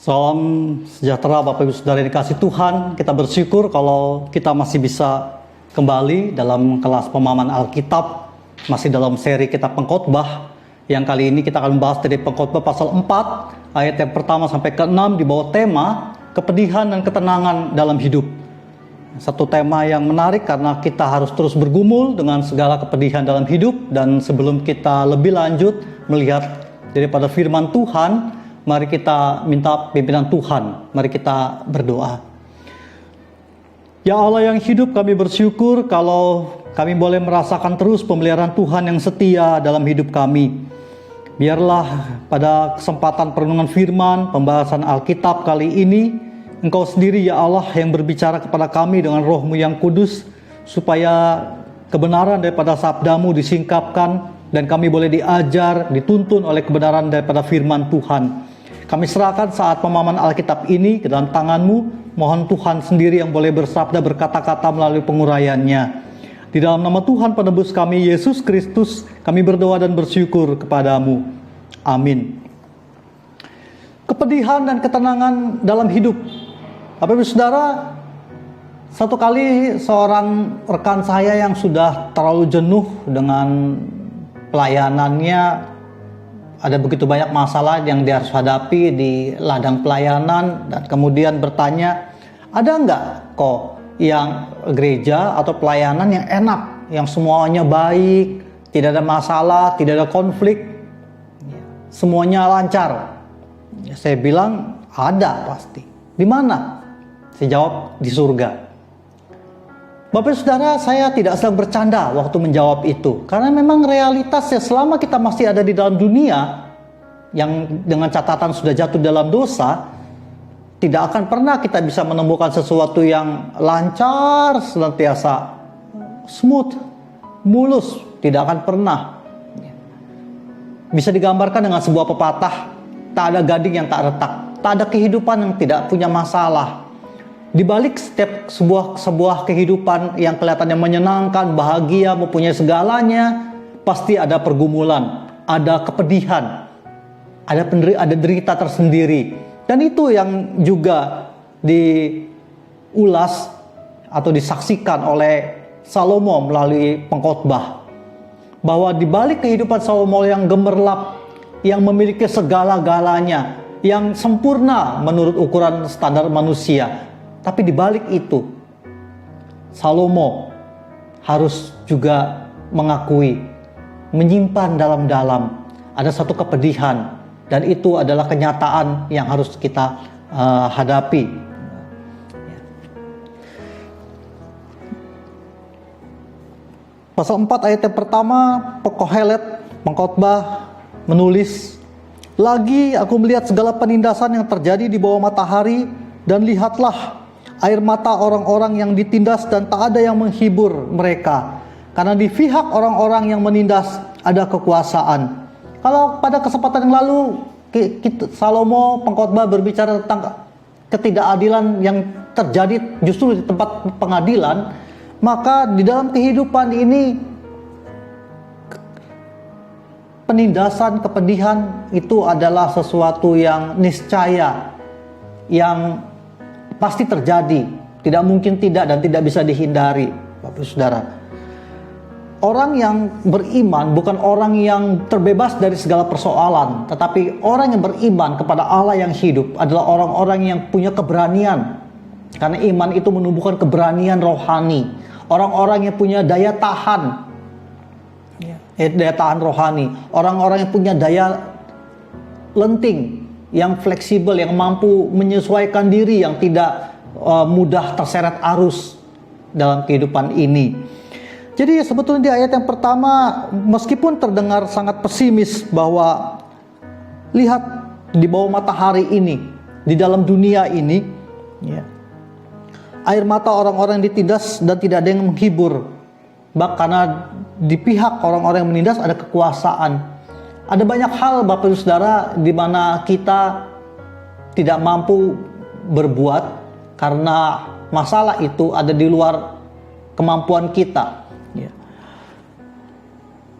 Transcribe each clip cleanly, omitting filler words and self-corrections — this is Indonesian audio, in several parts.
Salam sejahtera Bapak Ibu Saudara yang dikasih Tuhan. Kita bersyukur kalau kita masih bisa kembali dalam kelas pemahaman Alkitab, masih dalam seri kitab Pengkhotbah. Yang kali ini kita akan membahas dari Pengkhotbah pasal 4 ayat yang pertama sampai ke-6 di bawah tema kepedihan dan ketenangan dalam hidup. Satu tema yang menarik karena kita harus terus bergumul dengan segala kepedihan dalam hidup. Dan sebelum kita lebih lanjut melihat daripada firman Tuhan, mari kita minta pimpinan Tuhan. Mari kita berdoa. Ya Allah yang hidup, kami bersyukur kalau kami boleh merasakan terus pemeliharaan Tuhan yang setia dalam hidup kami. Biarlah pada kesempatan perenungan firman, pembahasan Alkitab kali ini, Engkau sendiri ya Allah yang berbicara kepada kami dengan Roh-Mu yang kudus, supaya kebenaran daripada sabdamu disingkapkan dan kami boleh diajar, dituntun oleh kebenaran daripada firman Tuhan. Kami serahkan saat pemahaman Alkitab ini ke dalam tangan-Mu. Mohon Tuhan sendiri yang boleh bersabda, berkata-kata melalui penguraiannya. Di dalam nama Tuhan penebus kami, Yesus Kristus, kami berdoa dan bersyukur kepadamu. Amin. Kepedihan dan ketenangan dalam hidup. Bapak Ibu Saudara, satu kali seorang rekan saya yang sudah terlalu jenuh dengan pelayanannya, ada begitu banyak masalah yang dia harus hadapi di ladang pelayanan, dan kemudian bertanya, ada nggak kok yang gereja atau pelayanan yang enak, yang semuanya baik, tidak ada masalah, tidak ada konflik, semuanya lancar? Saya bilang ada pasti. Di mana? Saya jawab di surga. Bapak Saudara, saya tidak sedang bercanda waktu menjawab itu. Karena memang realitasnya selama kita masih ada di dalam dunia yang dengan catatan sudah jatuh dalam dosa, tidak akan pernah kita bisa menemukan sesuatu yang lancar, senantiasa smooth, mulus. Tidak akan pernah. Bisa digambarkan dengan sebuah pepatah, tak ada gading yang tak retak, tak ada kehidupan yang tidak punya masalah. Di balik setiap sebuah kehidupan yang kelihatannya menyenangkan, bahagia, mempunyai segalanya, pasti ada pergumulan, ada kepedihan, ada derita tersendiri. Dan itu yang juga diulas atau disaksikan oleh Salomo melalui Pengkhotbah, bahwa di balik kehidupan Salomo yang gemerlap, yang memiliki segala-galanya, yang sempurna menurut ukuran standar manusia, tapi di balik itu, Salomo harus juga mengakui, menyimpan dalam-dalam ada satu kepedihan, dan itu adalah kenyataan yang harus kita hadapi. Pasal 4 ayat yang pertama, Kohelet, Pengkhotbah menulis, lagi aku melihat segala penindasan yang terjadi di bawah matahari, dan lihatlah air mata orang-orang yang ditindas dan tak ada yang menghibur mereka. Karena di pihak orang-orang yang menindas ada kekuasaan. Kalau pada kesempatan yang lalu Salomo Pengkhotbah berbicara tentang ketidakadilan yang terjadi justru di tempat pengadilan, maka di dalam kehidupan ini penindasan, kepedihan itu adalah sesuatu yang niscaya, yang pasti terjadi, tidak mungkin tidak dan tidak bisa dihindari. Bapak Saudara, orang yang beriman bukan orang yang terbebas dari segala persoalan, tetapi orang yang beriman kepada Allah yang hidup adalah orang-orang yang punya keberanian. Karena iman itu menumbuhkan keberanian rohani. Orang-orang yang punya daya tahan, daya tahan rohani. Orang-orang yang punya daya lenting, yang fleksibel, yang mampu menyesuaikan diri, yang tidak mudah terseret arus dalam kehidupan ini. Jadi sebetulnya di ayat yang pertama, meskipun terdengar sangat pesimis bahwa lihat di bawah matahari ini, di dalam dunia ini, air mata orang-orang yang ditindas dan tidak ada yang menghibur. Karena di pihak orang-orang yang menindas ada kekuasaan. Ada banyak hal Bapak Ibu Saudara di mana kita tidak mampu berbuat karena masalah itu ada di luar kemampuan kita.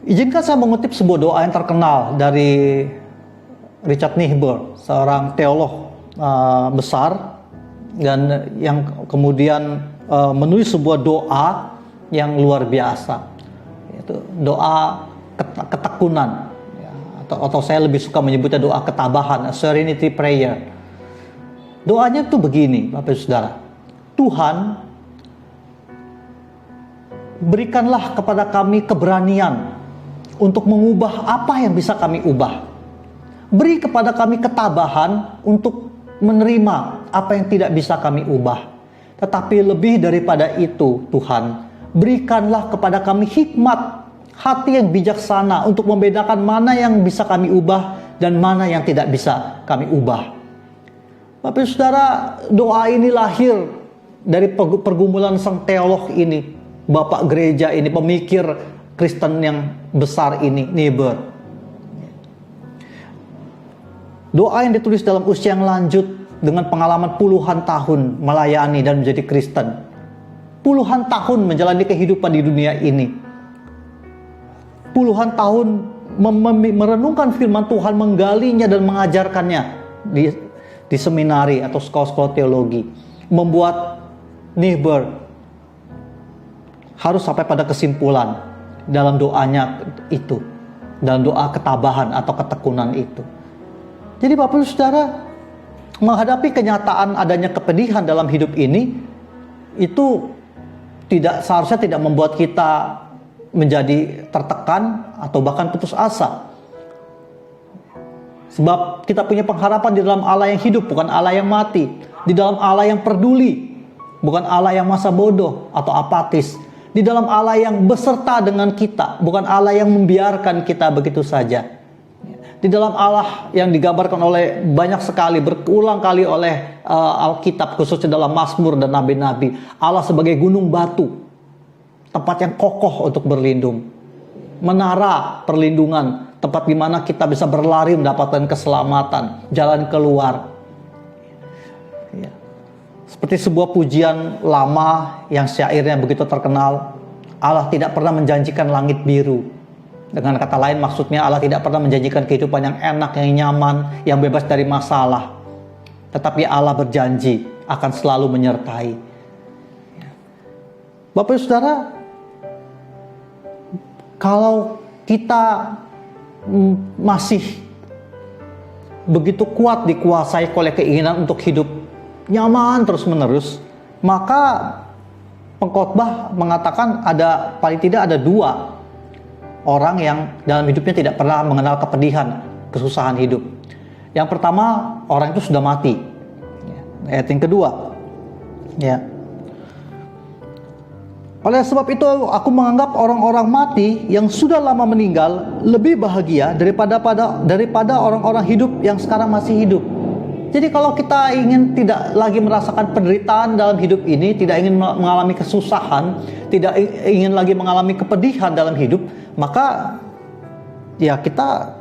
Izinkan saya mengutip sebuah doa yang terkenal dari Richard Niebuhr, seorang teolog besar dan yang kemudian menulis sebuah doa yang luar biasa, yaitu doa ketekunan, ya, atau saya lebih suka menyebutnya doa ketabahan, a serenity prayer. Doanya tuh begini, Bapak Ibu Saudara. Tuhan, berikanlah kepada kami keberanian untuk mengubah apa yang bisa kami ubah. Beri kepada kami ketabahan untuk menerima apa yang tidak bisa kami ubah. Tetapi lebih daripada itu, Tuhan, berikanlah kepada kami hikmat, hati yang bijaksana untuk membedakan mana yang bisa kami ubah dan mana yang tidak bisa kami ubah. Bapak Ibu Saudara, doa ini lahir dari pergumulan sang teolog ini, bapak gereja ini, pemikir Kristen yang besar ini, Niebuhr. Doa yang ditulis dalam usia yang lanjut dengan pengalaman puluhan tahun melayani dan menjadi Kristen. Puluhan tahun menjalani kehidupan di dunia ini. Puluhan tahun merenungkan firman Tuhan, menggalinya dan mengajarkannya di seminari atau sekolah-sekolah teologi. Membuat Niebuhr harus sampai pada kesimpulan dalam doanya itu, dalam doa ketabahan atau ketekunan itu. Jadi Bapak Ibu Saudara, menghadapi kenyataan adanya kepedihan dalam hidup ini, itu seharusnya tidak membuat kita menjadi tertekan atau bahkan putus asa. Sebab kita punya pengharapan di dalam Allah yang hidup, bukan Allah yang mati. Di dalam Allah yang peduli, bukan Allah yang masa bodoh atau apatis. Di dalam Allah yang beserta dengan kita, bukan Allah yang membiarkan kita begitu saja. Di dalam Allah yang digambarkan oleh banyak sekali, berulang kali oleh Alkitab, khususnya dalam Mazmur dan Nabi-Nabi. Allah sebagai gunung batu, tempat yang kokoh untuk berlindung. Menara perlindungan, tempat di mana kita bisa berlari mendapatkan keselamatan, jalan keluar. Ya. Seperti sebuah pujian lama yang syairnya begitu terkenal, Allah tidak pernah menjanjikan langit biru. Dengan kata lain maksudnya Allah tidak pernah menjanjikan kehidupan yang enak, yang nyaman, yang bebas dari masalah. Tetapi Allah berjanji akan selalu menyertai. Bapak Ibu Saudara, kalau kita masih begitu kuat dikuasai oleh keinginan untuk hidup nyaman terus-menerus, maka pengkhotbah mengatakan paling tidak ada dua orang yang dalam hidupnya tidak pernah mengenal kepedihan, kesusahan hidup. Yang pertama, orang itu sudah mati. Ayat yang kedua, ya. Oleh sebab itu aku menganggap orang-orang mati yang sudah lama meninggal lebih bahagia daripada orang-orang hidup yang sekarang masih hidup. Jadi kalau kita ingin tidak lagi merasakan penderitaan dalam hidup ini, tidak ingin mengalami kesusahan, tidak ingin lagi mengalami kepedihan dalam hidup, maka ya kita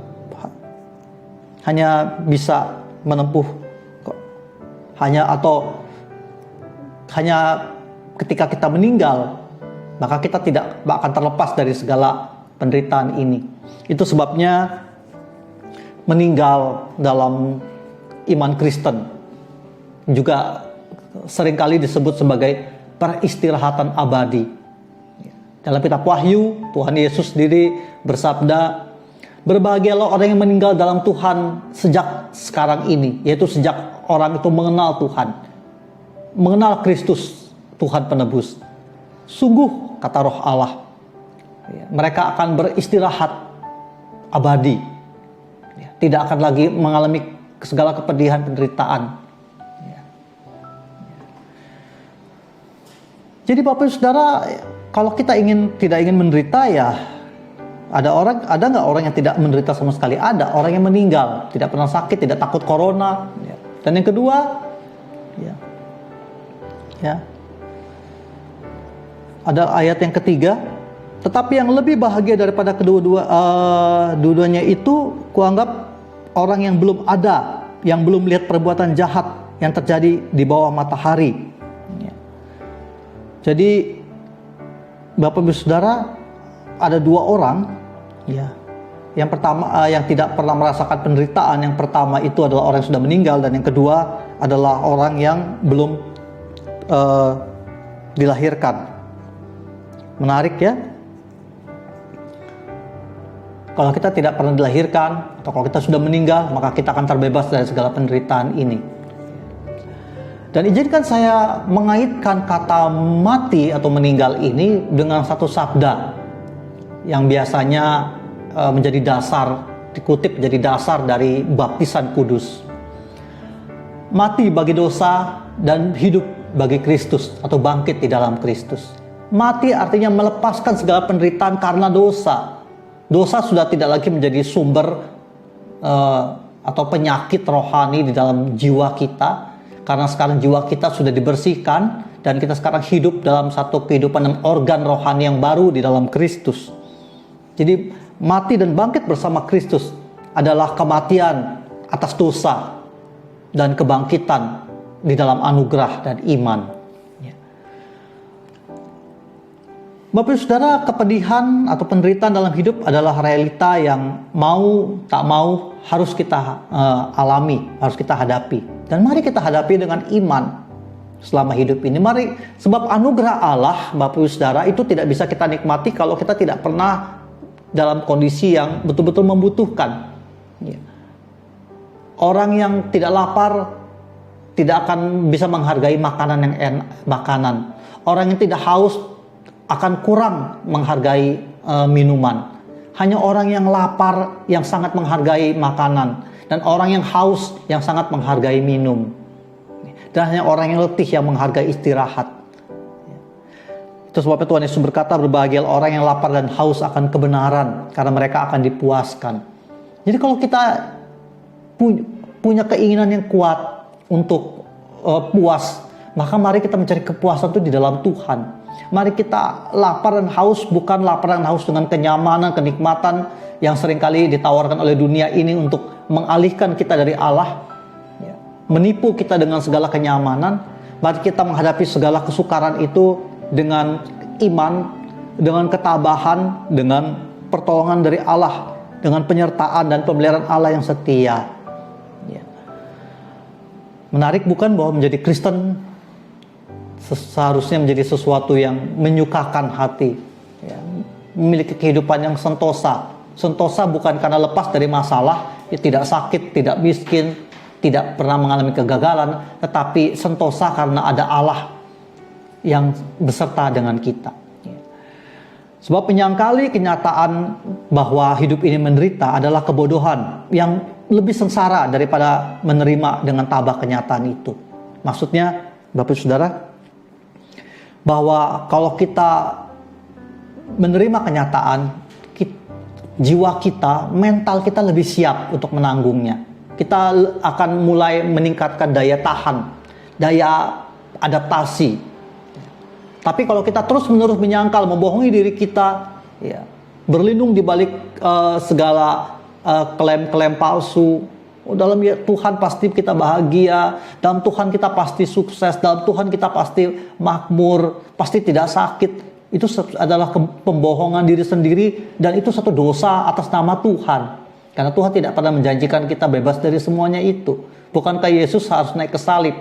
hanya bisa menempuh hanya ketika kita meninggal, maka kita tidak akan terlepas dari segala penderitaan ini. Itu sebabnya meninggal dalam iman Kristen juga seringkali disebut sebagai peristirahatan abadi. Dalam kitab Wahyu, Tuhan Yesus sendiri bersabda, berbahagialah orang yang meninggal dalam Tuhan sejak sekarang ini, yaitu sejak orang itu mengenal Tuhan, mengenal Kristus, Tuhan penebus. Sungguh, kata Roh Allah, mereka akan beristirahat abadi, tidak akan lagi mengalami segala kepedihan, penderitaan. Jadi Bapak Ibu Saudara, kalau kita tidak ingin menderita, ya ada nggak orang yang tidak menderita sama sekali? Ada orang yang meninggal, tidak pernah sakit, tidak takut corona. Dan yang kedua, ada ayat yang ketiga, tetapi yang lebih bahagia daripada kedua-duanya itu, kuanggap orang yang belum ada, yang belum lihat perbuatan jahat yang terjadi di bawah matahari. Jadi Bapak Ibu Saudara, ada dua orang Yang pertama, yang tidak pernah merasakan penderitaan, yang pertama itu adalah orang yang sudah meninggal, dan yang kedua adalah orang yang belum dilahirkan. Menarik ya? Kalau kita tidak pernah dilahirkan, atau kalau kita sudah meninggal, maka kita akan terbebas dari segala penderitaan ini. Dan izinkan saya mengaitkan kata mati atau meninggal ini dengan satu sabda yang biasanya menjadi dasar, dikutip menjadi dasar dari baptisan kudus. Mati bagi dosa dan hidup bagi Kristus, atau bangkit di dalam Kristus. Mati artinya melepaskan segala penderitaan karena dosa. Dosa sudah tidak lagi menjadi sumber atau penyakit rohani di dalam jiwa kita, karena sekarang jiwa kita sudah dibersihkan dan kita sekarang hidup dalam satu kehidupan dan organ rohani yang baru di dalam Kristus. Jadi mati dan bangkit bersama Kristus adalah kematian atas dosa dan kebangkitan di dalam anugerah dan iman. Bapak Ibu Saudara, kepedihan atau penderitaan dalam hidup adalah realita yang mau tak mau harus kita alami, harus kita hadapi. Dan mari kita hadapi dengan iman selama hidup ini. Mari, sebab anugerah Allah, Bapak Ibu Saudara, itu tidak bisa kita nikmati kalau kita tidak pernah dalam kondisi yang betul-betul membutuhkan. Orang yang tidak lapar tidak akan bisa menghargai makanan yang makanan. Orang yang tidak haus akan kurang menghargai minuman. Hanya orang yang lapar yang sangat menghargai makanan, dan orang yang haus yang sangat menghargai minum. Dan hanya orang yang letih yang menghargai istirahat. Itu sebabnya Tuhan Yesus berkata, berbahagialah orang yang lapar dan haus akan kebenaran, karena mereka akan dipuaskan. Jadi kalau kita punya keinginan yang kuat untuk puas, maka mari kita mencari kepuasan itu di dalam Tuhan. Mari kita lapar dan haus, bukan lapar dan haus dengan kenyamanan, kenikmatan yang seringkali ditawarkan oleh dunia ini untuk mengalihkan kita dari Allah, menipu kita dengan segala kenyamanan. Mari kita menghadapi segala kesukaran itu dengan iman, dengan ketabahan, dengan pertolongan dari Allah, dengan penyertaan dan pemeliharaan Allah yang setia. Menarik bukan bahwa menjadi Kristen seharusnya menjadi sesuatu yang menyukakan hati, memiliki kehidupan yang sentosa. Sentosa bukan karena lepas dari masalah, tidak sakit, tidak miskin, tidak pernah mengalami kegagalan, tetapi sentosa karena ada Allah yang beserta dengan kita. Sebab menyangkali kenyataan bahwa hidup ini menderita adalah kebodohan yang lebih sengsara daripada menerima dengan tabah kenyataan itu. Maksudnya, Bapak Saudara, bahwa kalau kita menerima kenyataan, jiwa kita, mental kita lebih siap untuk menanggungnya. Kita akan mulai meningkatkan daya tahan, daya adaptasi. Tapi kalau kita terus-menerus menyangkal, membohongi diri kita, berlindung di balik segala klaim-klaim palsu, dalam Tuhan pasti kita bahagia, dalam Tuhan kita pasti sukses, dalam Tuhan kita pasti makmur, pasti tidak sakit. Itu adalah pembohongan diri sendiri, dan itu satu dosa atas nama Tuhan. Karena Tuhan tidak pernah menjanjikan kita bebas dari semuanya itu. Bukankah Yesus harus naik ke salib?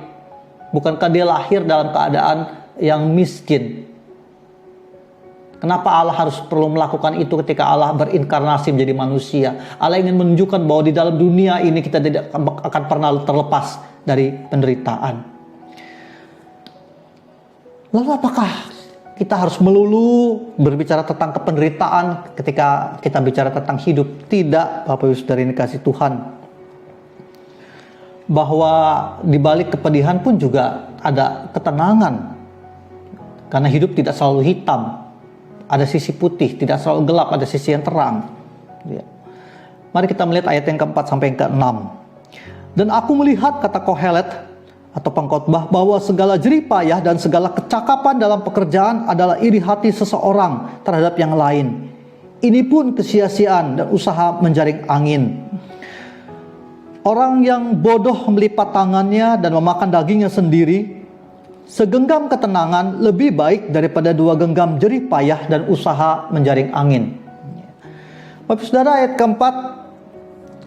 Bukankah dia lahir dalam keadaan yang miskin? Kenapa Allah harus perlu melakukan itu ketika Allah berinkarnasi menjadi manusia? Allah ingin menunjukkan bahwa di dalam dunia ini kita tidak akan pernah terlepas dari penderitaan. Lalu apakah kita harus melulu berbicara tentang penderitaan ketika kita bicara tentang hidup? Tidak, Bapak Ibu Saudara yang dikasihi Tuhan. Bahwa di balik kepedihan pun juga ada ketenangan. Karena hidup tidak selalu hitam. Ada sisi putih, tidak selalu gelap, ada sisi yang terang. Mari kita melihat ayat yang keempat sampai yang keenam. Dan aku melihat, kata Kohelet atau pengkhotbah, bahwa segala jerih payah dan segala kecakapan dalam pekerjaan adalah iri hati seseorang terhadap yang lain. Ini pun kesia-siaan dan usaha menjaring angin. Orang yang bodoh melipat tangannya dan memakan dagingnya sendiri. Segenggam ketenangan lebih baik daripada 2 genggam jerih payah dan usaha menjaring angin. Bapak Saudara, ayat keempat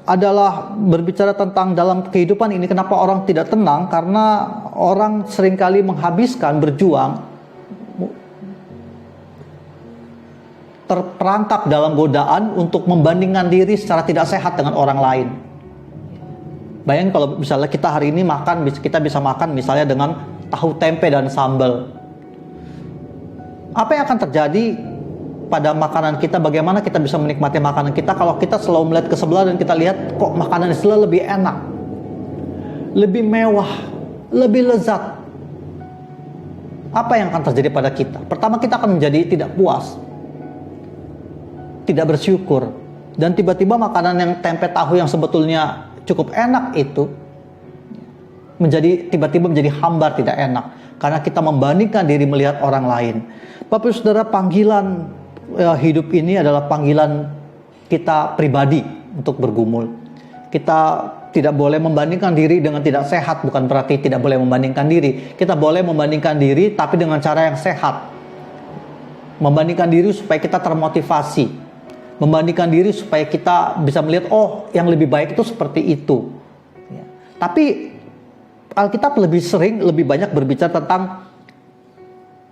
adalah berbicara tentang dalam kehidupan ini kenapa orang tidak tenang, karena orang seringkali menghabiskan berjuang, terperangkap dalam godaan untuk membandingkan diri secara tidak sehat dengan orang lain. Bayangin kalau misalnya kita hari ini makan, kita bisa makan misalnya dengan tahu tempe dan sambal. Apa yang akan terjadi pada makanan kita? Bagaimana kita bisa menikmati makanan kita kalau kita selalu melihat ke sebelah dan kita lihat kok makanan di sebelah lebih enak, lebih mewah, lebih lezat? Apa yang akan terjadi pada kita? Pertama, kita akan menjadi tidak puas, tidak bersyukur, dan tiba-tiba makanan yang tempe tahu yang sebetulnya cukup enak itu tiba-tiba menjadi hambar, tidak enak, karena kita membandingkan diri melihat orang lain. Bapak Saudara, panggilan hidup ini adalah panggilan kita pribadi untuk bergumul. Kita tidak boleh membandingkan diri dengan tidak sehat, bukan berarti tidak boleh membandingkan diri. Kita boleh membandingkan diri tapi dengan cara yang sehat. Membandingkan diri supaya kita termotivasi. Membandingkan diri supaya kita bisa melihat, oh yang lebih baik itu seperti itu. Ya. Tapi Alkitab lebih banyak berbicara tentang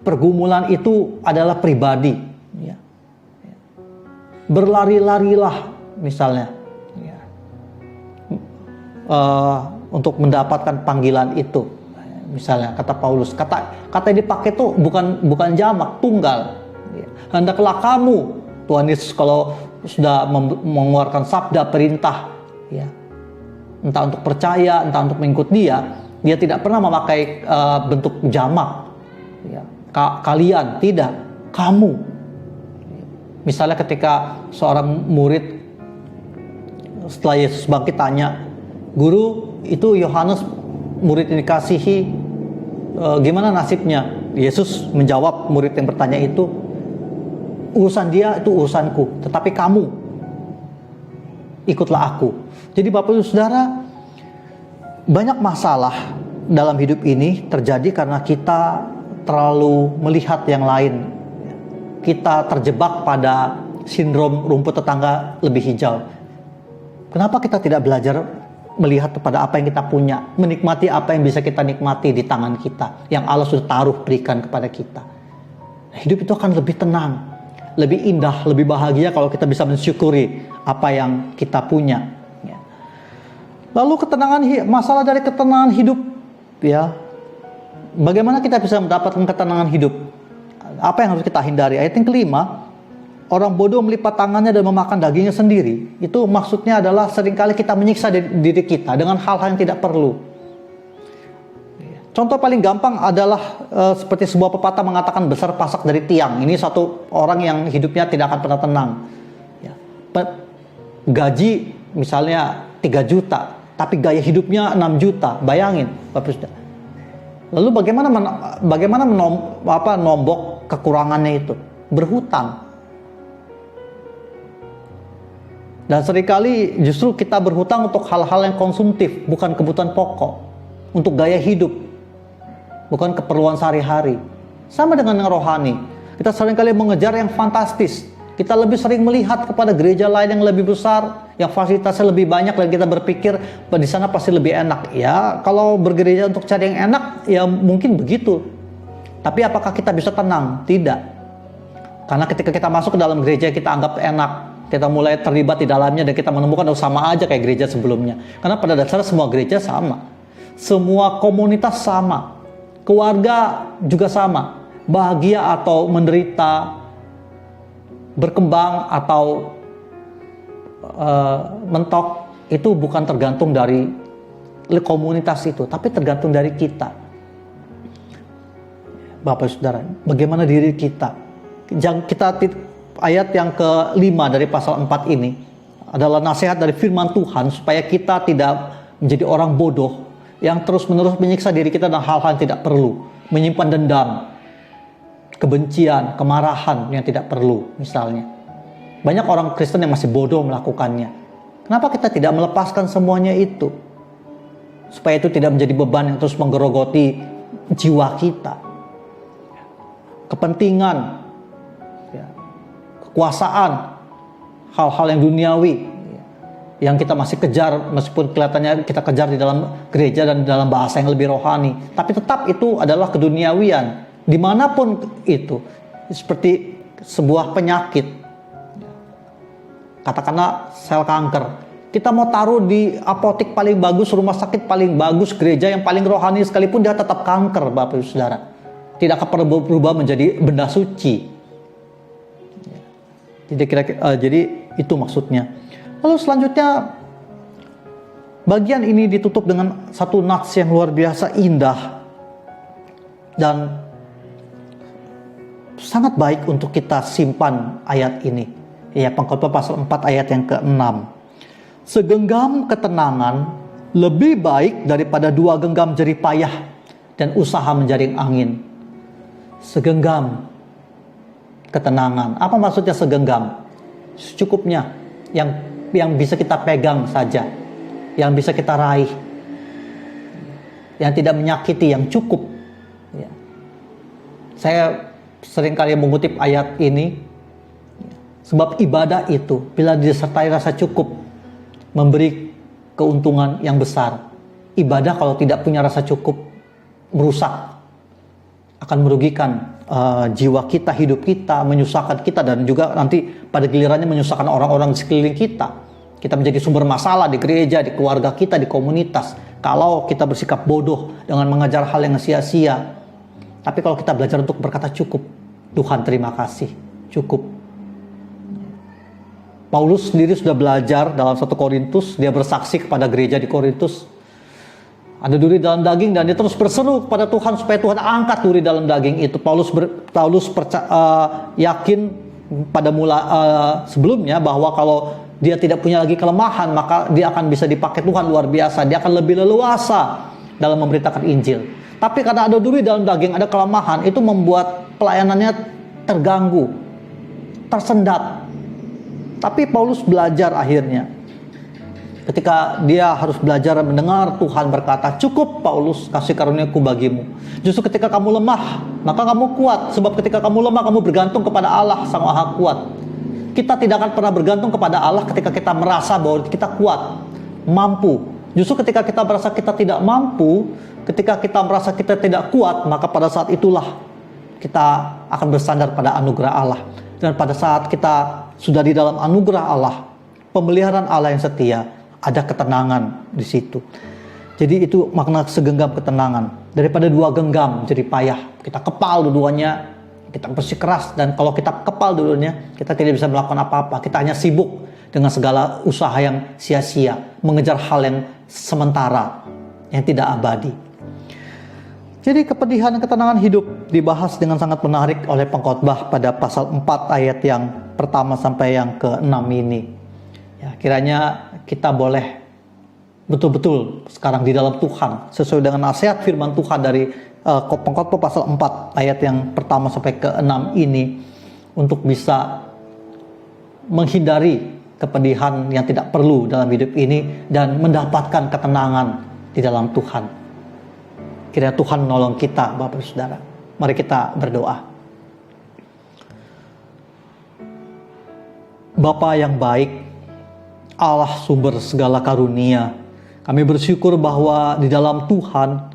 pergumulan itu adalah pribadi. Ya. Berlari-larilah misalnya. Ya. Untuk mendapatkan panggilan itu. Misalnya kata Paulus, kata yang dipakai itu bukan jamak, tunggal. Ya. Hendaklah kamu, Tuhan Yesus kalau sudah mengeluarkan sabda perintah, ya, entah untuk percaya, entah untuk mengikut dia tidak pernah memakai bentuk jamak. Ya. Kalian, tidak, kamu. Misalnya ketika seorang murid setelah Yesus bangkit tanya, guru, itu Yohanes murid yang dikasihi, gimana nasibnya? Yesus menjawab murid yang bertanya itu, urusan dia itu urusanku, tetapi kamu ikutlah aku. Jadi Bapak Ibu Saudara, banyak masalah dalam hidup ini terjadi karena kita terlalu melihat yang lain. Kita terjebak pada sindrom rumput tetangga lebih hijau. Kenapa kita tidak belajar melihat kepada apa yang kita punya, menikmati apa yang bisa kita nikmati di tangan kita, yang Allah sudah taruh berikan kepada kita. Hidup itu akan lebih tenang, lebih indah, lebih bahagia kalau kita bisa mensyukuri apa yang kita punya. Lalu masalah dari ketenangan hidup, ya. Bagaimana kita bisa mendapatkan ketenangan hidup? Apa yang harus kita hindari? Ayat yang kelima, orang bodoh melipat tangannya dan memakan dagingnya sendiri. Itu maksudnya adalah seringkali kita menyiksa diri kita dengan hal-hal yang tidak perlu. Contoh paling gampang adalah seperti sebuah pepatah mengatakan besar pasak dari tiang. Ini satu orang yang hidupnya tidak akan pernah tenang. Ya. Gaji misalnya 3 juta, tapi gaya hidupnya 6 juta. Bayangin, Bapak Saudara. Lalu bagaimana nombok kekurangannya itu? Berhutang. Dan seringkali justru kita berhutang untuk hal-hal yang konsumtif, bukan kebutuhan pokok, untuk gaya hidup, bukan keperluan sehari-hari. Sama dengan yang rohani, kita seringkali mengejar yang fantastis. Kita lebih sering melihat kepada gereja lain yang lebih besar, yang fasilitasnya lebih banyak, dan kita berpikir di sana pasti lebih enak. Ya, kalau bergereja untuk cari yang enak, ya mungkin begitu. Tapi apakah kita bisa tenang? Tidak. Karena ketika kita masuk ke dalam gereja, kita anggap enak. Kita mulai terlibat di dalamnya dan kita menemukan sama aja kayak gereja sebelumnya. Karena pada dasarnya semua gereja sama. Semua komunitas sama. Keluarga juga sama. Bahagia atau menderita, berkembang atau mentok, itu bukan tergantung dari komunitas itu, tapi tergantung dari kita. Bapak Saudara, bagaimana diri kita? Ayat yang ke-5 dari pasal 4 ini adalah nasihat dari firman Tuhan supaya kita tidak menjadi orang bodoh yang terus-menerus menyiksa diri kita dan hal-hal yang tidak perlu, menyimpan dendam, kebencian, kemarahan yang tidak perlu misalnya. Banyak orang Kristen yang masih bodoh melakukannya. Kenapa kita tidak melepaskan semuanya itu? Supaya itu tidak menjadi beban yang terus menggerogoti jiwa kita. Kepentingan, ya, kekuasaan, hal-hal yang duniawi yang kita masih kejar, meskipun kelihatannya kita kejar di dalam gereja dan dalam bahasa yang lebih rohani, tapi tetap itu adalah keduniawian dimanapun itu, seperti sebuah penyakit, katakanlah sel kanker, kita mau taruh di apotek paling bagus, rumah sakit paling bagus, gereja yang paling rohani sekalipun, dia tetap kanker, Bapak Ibu Saudara, tidak akan pernah berubah menjadi benda suci. Jadi itu maksudnya. Lalu selanjutnya, bagian ini ditutup dengan satu nats yang luar biasa indah dan sangat baik untuk kita simpan ayat ini. Ya, Pengkhotbah pasal 4 ayat yang ke-6. Segenggam ketenangan lebih baik daripada 2 genggam jerih payah dan usaha menjaring angin. Segenggam ketenangan. Apa maksudnya segenggam? Secukupnya, yang bisa kita pegang saja, yang bisa kita raih, yang tidak menyakiti, yang cukup. Ya. Saya seringkali mengutip ayat ini, sebab ibadah itu bila disertai rasa cukup memberi keuntungan yang besar. Ibadah kalau tidak punya rasa cukup merusak, akan merugikan jiwa kita, hidup kita, menyusahkan kita, dan juga nanti pada gilirannya menyusahkan orang-orang di sekeliling kita. Kita menjadi sumber masalah di gereja, di keluarga kita, di komunitas, kalau kita bersikap bodoh dengan mengajar hal yang sia-sia. Tapi kalau kita belajar untuk berkata cukup, Tuhan terima kasih, cukup. Paulus sendiri sudah belajar dalam 1 Korintus, dia bersaksi kepada gereja di Korintus, ada duri dalam daging, dan dia terus berseru kepada Tuhan supaya Tuhan angkat duri dalam daging itu. Paulus yakin pada sebelumnya bahwa kalau dia tidak punya lagi kelemahan, maka dia akan bisa dipakai Tuhan luar biasa. Dia akan lebih leluasa dalam memberitakan Injil. Tapi karena ada duri dalam daging, ada kelemahan, itu membuat pelayanannya terganggu, tersendat. Tapi Paulus belajar akhirnya. Ketika dia harus belajar mendengar Tuhan berkata, cukup Paulus, kasih karuniaku bagimu. Justru ketika kamu lemah, maka kamu kuat. Sebab ketika kamu lemah, kamu bergantung kepada Allah Sang Maha Kuat. Kita tidak akan pernah bergantung kepada Allah ketika kita merasa bahwa kita kuat, mampu. Justru ketika kita merasa kita tidak mampu, ketika kita merasa kita tidak kuat, maka pada saat itulah kita akan bersandar pada anugerah Allah. Dan pada saat kita sudah di dalam anugerah Allah, pemeliharaan Allah yang setia, ada ketenangan di situ. Jadi itu makna segenggam ketenangan. Daripada 2 genggam jadi payah, kita kepal dua-duanya, kita bersikeras, dan kalau kita kepal dulunya, kita tidak bisa melakukan apa-apa. Kita hanya sibuk dengan segala usaha yang sia-sia, mengejar hal yang sementara, yang tidak abadi. Jadi kepedihan dan ketenangan hidup dibahas dengan sangat menarik oleh pengkhotbah pada pasal 4 ayat yang pertama sampai yang ke-6 ini. Ya, kiranya kita boleh betul-betul sekarang di dalam Tuhan, sesuai dengan nasihat firman Tuhan dari Pengkhotbah pasal 4 ayat yang pertama sampai ke-6 ini, untuk bisa menghindari kepedihan yang tidak perlu dalam hidup ini dan mendapatkan ketenangan di dalam Tuhan. Kiranya Tuhan menolong kita, Bapak Saudara. Mari kita berdoa. Bapa yang baik, Allah sumber segala karunia, kami bersyukur bahwa di dalam Tuhan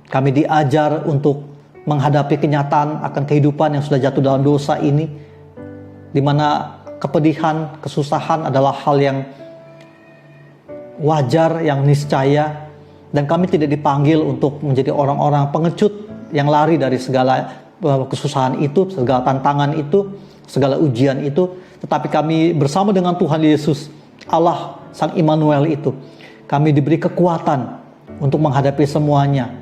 kami diajar untuk menghadapi kenyataan akan kehidupan yang sudah jatuh dalam dosa ini, di mana kepedihan, kesusahan adalah hal yang wajar, yang niscaya, dan kami tidak dipanggil untuk menjadi orang-orang pengecut yang lari dari segala kesusahan itu, segala tantangan itu, segala ujian itu, tetapi kami bersama dengan Tuhan Yesus, Allah Sang Immanuel itu, kami diberi kekuatan untuk menghadapi semuanya.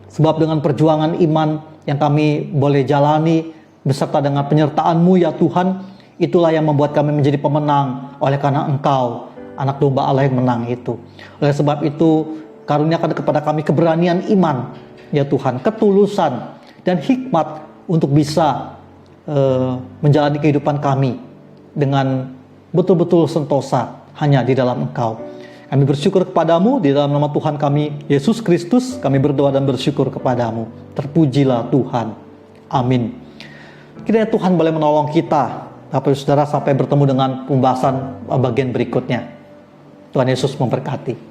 Sebab dengan perjuangan iman yang kami boleh jalani beserta dengan penyertaan-Mu ya Tuhan, itulah yang membuat kami menjadi pemenang, oleh karena Engkau anak domba Allah yang menang itu. Oleh sebab itu, karuniakan kepada kami keberanian iman ya Tuhan, ketulusan dan hikmat untuk bisa menjalani kehidupan kami dengan betul-betul sentosa hanya di dalam Engkau. Kami bersyukur kepadamu, di dalam nama Tuhan kami Yesus Kristus kami berdoa dan bersyukur kepadamu. Terpujilah Tuhan. Amin. Kiranya Tuhan boleh menolong kita Bapak Ibu Saudara, sampai bertemu dengan pembahasan bagian berikutnya. Tuhan Yesus memberkati.